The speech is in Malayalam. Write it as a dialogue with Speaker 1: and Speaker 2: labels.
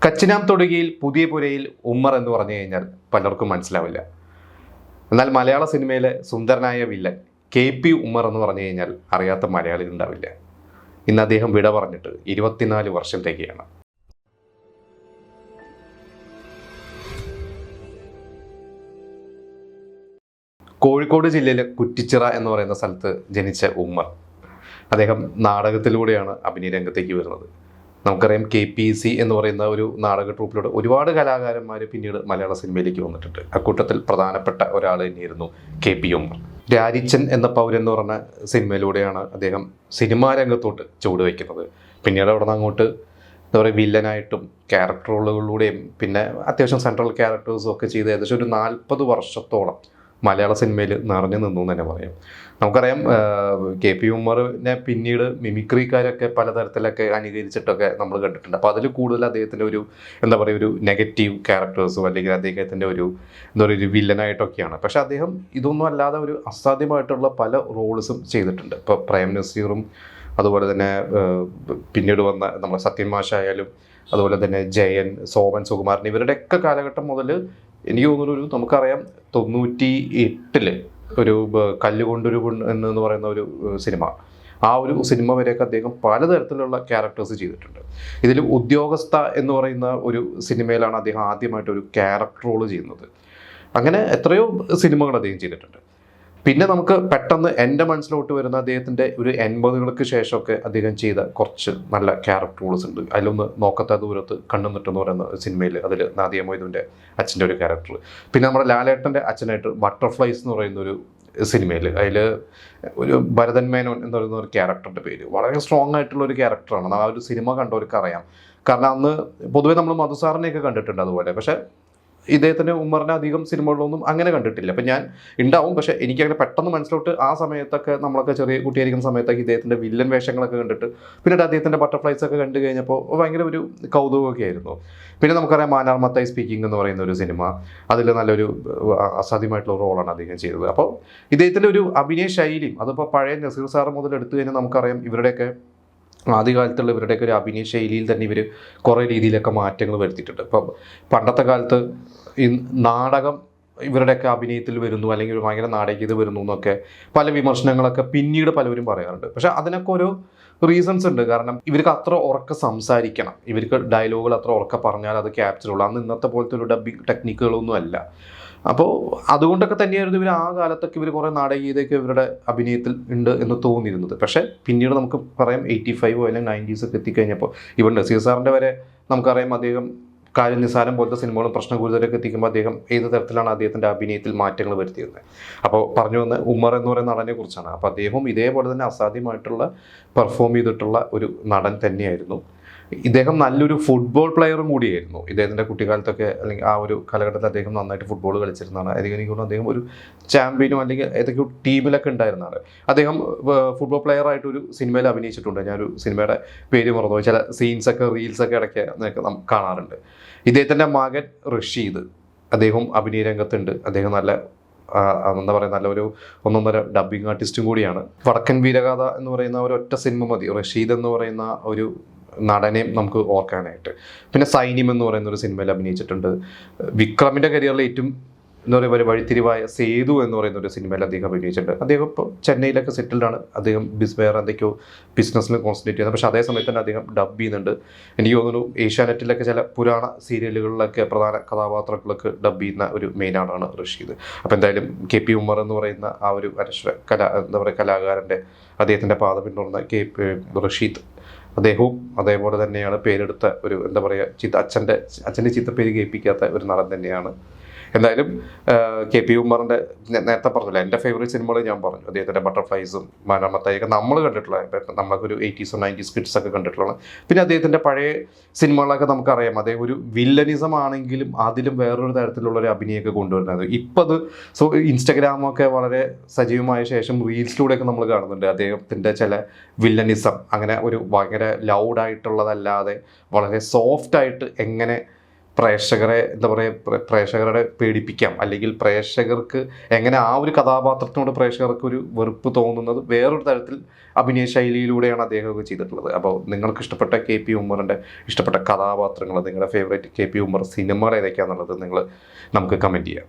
Speaker 1: കച്ചിനാം തൊടുകയിൽ പുതിയ പുരയിൽ ഉമ്മർ എന്ന് പറഞ്ഞു കഴിഞ്ഞാൽ പലർക്കും മനസ്സിലാവില്ല. എന്നാൽ മലയാള സിനിമയിലെ സുന്ദരനായ വില്ലൻ KP ഉമ്മർ എന്ന് പറഞ്ഞു കഴിഞ്ഞാൽ അറിയാത്ത മലയാളികൾ ഉണ്ടാവില്ല. ഇന്ന് അദ്ദേഹം വിട പറഞ്ഞിട്ട് 24 വർഷം തികയാണ്. കോഴിക്കോട് ജില്ലയിലെ കുറ്റിച്ചിറ എന്ന് പറയുന്ന സ്ഥലത്ത് ജനിച്ച ഉമ്മർ അദ്ദേഹം നാടകത്തിലൂടെയാണ് അഭിനയ രംഗത്തേക്ക് വരുന്നത്. നമുക്കറിയാം KPC എന്ന് പറയുന്ന ഒരു നാടക ട്രൂപ്പിലൂടെ ഒരുപാട് കലാകാരന്മാർ പിന്നീട് മലയാള സിനിമയിലേക്ക് വന്നിട്ടുണ്ട്. അക്കൂട്ടത്തിൽ പ്രധാനപ്പെട്ട ഒരാൾ തന്നെയായിരുന്നു KP ഉമ്മർ. രാരിച്ചൻ എന്ന പൗരൻ എന്ന് പറഞ്ഞ സിനിമയിലൂടെയാണ് അദ്ദേഹം സിനിമാ രംഗത്തോട്ട് ചുവട് വയ്ക്കുന്നത്. പിന്നീട് അവിടെ നിന്ന് അങ്ങോട്ട് എന്താ പറയുക, വില്ലനായിട്ടും ക്യാരക്ടർ റോളുകളിലൂടെയും പിന്നെ അത്യാവശ്യം സെൻട്രൽ ക്യാരക്ടേഴ്സും ഒക്കെ ചെയ്ത് ഏകദേശം ഒരു 40 വർഷത്തോളം മലയാള സിനിമയിൽ നിറഞ്ഞു നിന്നു എന്ന് തന്നെ പറയാം. നമുക്കറിയാം KP ഉമ്മറിനെ പിന്നീട് മിമിക്രിക്കാരൊക്കെ പലതരത്തിലൊക്കെ അനുകരിച്ചിട്ടൊക്കെ നമ്മൾ കണ്ടിട്ടുണ്ട്. അപ്പോൾ അതിൽ കൂടുതൽ അദ്ദേഹത്തിൻ്റെ ഒരു എന്താ പറയുക, ഒരു നെഗറ്റീവ് ക്യാരക്ടേഴ്സും അല്ലെങ്കിൽ അദ്ദേഹത്തിൻ്റെ ഒരു എന്താ പറയുക, ഒരു വില്ലനായിട്ടൊക്കെയാണ്. പക്ഷേ അദ്ദേഹം ഇതൊന്നും അല്ലാതെ ഒരു അസാധ്യമായിട്ടുള്ള പല റോൾസും ചെയ്തിട്ടുണ്ട്. ഇപ്പോൾ പ്രേം നസീറും അതുപോലെ തന്നെ പിന്നീട് വന്ന നമ്മുടെ സത്യൻ മാഷായാലും അതുപോലെ തന്നെ ജയൻ, സോമൻ, സുകുമാരൻ ഇവരുടെയൊക്കെ കാലഘട്ടം മുതൽ എനിക്ക് തോന്നുന്നു നമുക്കറിയാം 98 ഒരു കല്ലുകൊണ്ടൊരു എന്ന് പറയുന്ന ഒരു സിനിമ, ആ ഒരു സിനിമ വരെയൊക്കെ അദ്ദേഹം പലതരത്തിലുള്ള ക്യാരക്ടേഴ്സ് ചെയ്തിട്ടുണ്ട്. ഇതിൽ ഉദ്യോഗസ്ഥ എന്ന് പറയുന്ന ഒരു സിനിമയിലാണ് അദ്ദേഹം ആദ്യമായിട്ട് ഒരു ക്യാരക്ടർ റോൾ ചെയ്യുന്നത്. അങ്ങനെ എത്രയോ സിനിമകൾ അദ്ദേഹം ചെയ്തിട്ടുണ്ട്. പിന്നെ നമുക്ക് പെട്ടെന്ന് എൻ്റെ മനസ്സിലോട്ട് വരുന്ന അദ്ദേഹത്തിൻ്റെ ഒരു 80കൾക്ക് ശേഷമൊക്കെ അദ്ദേഹം ചെയ്ത കുറച്ച് നല്ല ക്യാരക്ടർ റോൾസ് ഉണ്ട്. അതിലൊന്ന് നോക്കത്ത ദൂരത്ത് കണ്ണുനിട്ടെന്ന് പറയുന്ന സിനിമയിൽ അതിൽ നാദിയ മൊയ്തുവിൻ്റെ അച്ഛൻ്റെ ഒരു ക്യാരക്ടർ. പിന്നെ നമ്മുടെ ലാലേട്ടൻ്റെ അച്ഛനായിട്ട് ബട്ടർഫ്ലൈസ് എന്ന് പറയുന്ന ഒരു സിനിമയിൽ അതിൽ ഒരു ഭരതൻ മേനോൻ എന്ന് പറയുന്ന ഒരു ക്യാരക്ടറിൻ്റെ പേര് വളരെ സ്ട്രോങ് ആയിട്ടുള്ള ഒരു ക്യാരക്ടറാണ്. ആ ഒരു സിനിമ കണ്ടവർക്ക് അറിയാം. കാരണം അന്ന് പൊതുവേ നമ്മൾ മധുസാറിനെയൊക്കെ കണ്ടിട്ടുണ്ട് അതുപോലെ. പക്ഷേ ഇദ്ദേഹത്തിന് ഉമ്മറിനെ അധികം സിനിമകളിലൊന്നും അങ്ങനെ കണ്ടിട്ടില്ല. അപ്പം ഞാൻ ഉണ്ടാവും, പക്ഷേ എനിക്കങ്ങനെ പെട്ടെന്ന് മനസ്സിലോട്ട് ആ സമയത്തൊക്കെ നമ്മളൊക്കെ ചെറിയ കുട്ടിയായിരിക്കുന്ന സമയത്തൊക്കെ ഇദ്ദേഹത്തിൻ്റെ വില്ലൻ വേഷങ്ങളൊക്കെ കണ്ടിട്ട് പിന്നീട് അദ്ദേഹത്തിൻ്റെ ബട്ടർഫ്ലൈസ് ഒക്കെ കണ്ടു കഴിഞ്ഞപ്പോൾ ഭയങ്കര ഒരു കൗതുകമൊക്കെ ആയിരുന്നു. പിന്നെ നമുക്കറിയാം മാനാർ മത്തായി സ്പീക്കിംഗ് എന്ന് പറയുന്ന ഒരു സിനിമ, അതിൽ നല്ലൊരു അസാധ്യമായിട്ടുള്ള റോളാണ് അദ്ദേഹം ചെയ്തത്. അപ്പോൾ ഇദ്ദേഹത്തിൻ്റെ ഒരു അഭിനയ ശൈലിയും അതിപ്പോൾ പഴയ നസീർ സാർ മുതൽ എടുത്തു കഴിഞ്ഞാൽ നമുക്കറിയാം ഇവരുടെയൊക്കെ ആദ്യകാലത്തുള്ള ഇവരുടെയൊക്കെ ഒരു അഭിനയ ശൈലിയിൽ തന്നെ ഇവർ കുറേ രീതിയിലൊക്കെ മാറ്റങ്ങൾ വരുത്തിയിട്ടുണ്ട്. ഇപ്പം പണ്ടത്തെ കാലത്ത് ഈ നാടകം ഇവരുടെയൊക്കെ അഭിനയത്തിൽ വരുന്നു അല്ലെങ്കിൽ ഭയങ്കര നാടകീയത വരുന്നു എന്നൊക്കെ പല വിമർശനങ്ങളൊക്കെ പിന്നീട് പലവരും പറയാറുണ്ട്. പക്ഷെ അതിനൊക്കെ ഓരോ റീസൺസ് ഉണ്ട്. കാരണം ഇവർക്ക് അത്ര ഉറക്കെ സംസാരിക്കണം, ഇവർക്ക് ഡയലോഗുകൾ അത്ര ഉറക്കെ പറഞ്ഞാൽ അത് ക്യാപ്ചർ ഉള്ളൂ. അന്ന് ഇന്നത്തെ പോലത്തെ ഒരു ഡബിങ് ടെക്നിക്കുകളൊന്നും അല്ല. അപ്പോൾ അതുകൊണ്ടൊക്കെ തന്നെയായിരുന്നു ഇവർ ആ കാലത്തൊക്കെ ഇവർ കുറേ നാടകീയതയൊക്കെ ഇവരുടെ അഭിനയത്തിൽ ഉണ്ട് എന്ന് തോന്നിയിരുന്നത്. പക്ഷേ പിന്നീട് നമുക്ക് പറയാം 85 അല്ലെങ്കിൽ 90s ഒക്കെ എത്തിക്കഴിഞ്ഞപ്പോൾ ഇവൻ നസീർ സാറിൻ്റെ വരെ നമുക്കറിയാം അദ്ദേഹം കാര്യം നിസാരം പോലത്തെ സിനിമകളും പ്രശ്നഗുരുതരൊക്കെ എത്തിക്കുമ്പോൾ അദ്ദേഹം ഏത് തരത്തിലാണ് അദ്ദേഹത്തിൻ്റെ അഭിനയത്തിൽ മാറ്റങ്ങൾ വരുത്തിയിരുന്നത്. അപ്പോൾ പറഞ്ഞു വന്ന ഉമ്മർ എന്ന് പറയുന്ന നടനെ കുറിച്ചാണ്. അപ്പോൾ അദ്ദേഹം ഇതേപോലെ തന്നെ അസാധ്യമായിട്ടുള്ള പെർഫോം ചെയ്തിട്ടുള്ള ഒരു നടൻ തന്നെയായിരുന്നു. ഇദ്ദേഹം നല്ലൊരു ഫുട്ബോൾ പ്ലെയറും കൂടിയായിരുന്നു. ഇദ്ദേഹത്തിൻ്റെ കുട്ടിക്കാലത്തൊക്കെ അല്ലെങ്കിൽ ആ ഒരു കാലഘട്ടത്തിൽ അദ്ദേഹം നന്നായിട്ട് ഫുട്ബോൾ കളിച്ചിരുന്നതാണ്. എനിക്ക് തോന്നുന്നു അദ്ദേഹം ഒരു ചാമ്പ്യനോ അല്ലെങ്കിൽ ഏതൊക്കെയോ ടീമിലൊക്കെ ഉണ്ടായിരുന്നതാണ്. അദ്ദേഹം ഫുട്ബോൾ പ്ലെയറായിട്ടൊരു സിനിമയിൽ അഭിനയിച്ചിട്ടുണ്ട്. ഞാനൊരു സിനിമയുടെ പേര് മറന്നു, ചില സീൻസൊക്കെ റീൽസൊക്കെ ഇടയ്ക്ക് നമുക്ക് കാണാറുണ്ട്. ഇദ്ദേഹത്തിൻ്റെ മകൻ റഷീദ് അദ്ദേഹം അഭിനയ രംഗത്തുണ്ട്. അദ്ദേഹം നല്ല എന്താ പറയുക, നല്ലൊരു ഒന്നൊന്നര ഡബ്ബിങ് ആർട്ടിസ്റ്റും കൂടിയാണ്. വടക്കൻ വീരഗാഥ എന്ന് പറയുന്ന ഒരു ഒറ്റ സിനിമ മതി റഷീദ് എന്ന് പറയുന്ന ഒരു നടനെയും നമുക്ക് ഓർക്കാനായിട്ട്. പിന്നെ സൈന്യം എന്ന് പറയുന്ന ഒരു സിനിമയിൽ അഭിനയിച്ചിട്ടുണ്ട്. വിക്രമിൻ്റെ കരിയറിൽ ഏറ്റവും എന്താ പറയുക വഴിത്തിരിവായ സേതു എന്ന് പറയുന്ന ഒരു സിനിമയിൽ അദ്ദേഹം അഭിനയിച്ചിട്ടുണ്ട്. അദ്ദേഹം ഇപ്പോൾ ചെന്നൈയിലൊക്കെ സെറ്റിൽഡാണ്. അദ്ദേഹം വേറെ എന്തൊക്കെയോ ബിസിനസ്സിൽ കോൺസെൻട്രേറ്റ് ചെയ്യുന്നത്. പക്ഷേ അതേ സമയത്ത് തന്നെ അദ്ദേഹം ഡബ് ചെയ്യുന്നുണ്ട്. എനിക്ക് തോന്നുന്നു ഏഷ്യാനെറ്റിലൊക്കെ ചില പുരാണ സീരിയലുകളിലൊക്കെ പ്രധാന കഥാപാത്രങ്ങളൊക്കെ ഡബ് ചെയ്യുന്ന ഒരു മെയിൻ ആളാണ് റഷീദ്. അപ്പോൾ എന്തായാലും KP ഉമ്മർ എന്ന് പറയുന്ന ആ ഒരു അനശ്വര എന്താ പറയുക കലാകാരൻ്റെ അദ്ദേഹത്തിൻ്റെ പാത പിന്തുടർന്ന റഷീദ് അദ്ദേഹവും അതേപോലെ തന്നെയാണ് പേരെടുത്ത ഒരു എന്താ പറയുക അച്ഛൻ്റെ ചിത്തപ്പേര് കേൾപ്പിക്കാത്ത ഒരു നടൻ തന്നെയാണ്. എന്തായാലും KP ഉമ്മറിൻ്റെ നേരത്തെ പറഞ്ഞില്ല, എൻ്റെ ഫേവറേറ്റ് സിനിമകൾ ഞാൻ പറഞ്ഞു. അദ്ദേഹത്തിൻ്റെ ബട്ടർഫ്ലൈസും മാനാർ മത്തായിയൊക്കെ നമ്മൾ കണ്ടിട്ടുള്ള, നമ്മളൊക്കെ 80s 90s കിഡ്സ് ഒക്കെ കണ്ടിട്ടുള്ളതാണ്. പിന്നെ അദ്ദേഹത്തിൻ്റെ പഴയ സിനിമകളൊക്കെ നമുക്കറിയാം അദ്ദേഹം ഒരു വില്ലനിസം ആണെങ്കിലും അതിലും വേറൊരു തരത്തിലുള്ള ഒരു അഭിനയമൊക്കെ കൊണ്ടുവരുന്നത്. ഇപ്പം അത് ഇൻസ്റ്റഗ്രാമൊക്കെ വളരെ സജീവമായ ശേഷം റീൽസിലൂടെയൊക്കെ നമ്മൾ കാണുന്നുണ്ട് അദ്ദേഹത്തിൻ്റെ ചില വില്ലനിസം. അങ്ങനെ ഒരു ഭയങ്കര ലൗഡായിട്ടുള്ളതല്ലാതെ വളരെ സോഫ്റ്റായിട്ട് എങ്ങനെ പ്രേക്ഷകരെ എന്താ പറയുക, പ്രേക്ഷകരുടെ പേടിപ്പിക്കാം, അല്ലെങ്കിൽ പ്രേക്ഷകർക്ക് എങ്ങനെ ആ ഒരു കഥാപാത്രത്തിനോട് പ്രേക്ഷകർക്ക് ഒരു വെറുപ്പ് തോന്നുന്നത് വേറൊരു തരത്തിൽ അഭിനയ ശൈലിയിലൂടെയാണ് അദ്ദേഹമൊക്കെ ചെയ്തിട്ടുള്ളത്. അപ്പോൾ നിങ്ങൾക്ക് ഇഷ്ടപ്പെട്ട KP ഉമ്മറിൻ്റെ ഇഷ്ടപ്പെട്ട കഥാപാത്രങ്ങൾ, നിങ്ങളുടെ ഫേവറേറ്റ് KP ഉമ്മർ സിനിമകൾ ഏതൊക്കെയാണെന്നുള്ളത് നിങ്ങൾ നമുക്ക് കമൻറ്റ് ചെയ്യാം.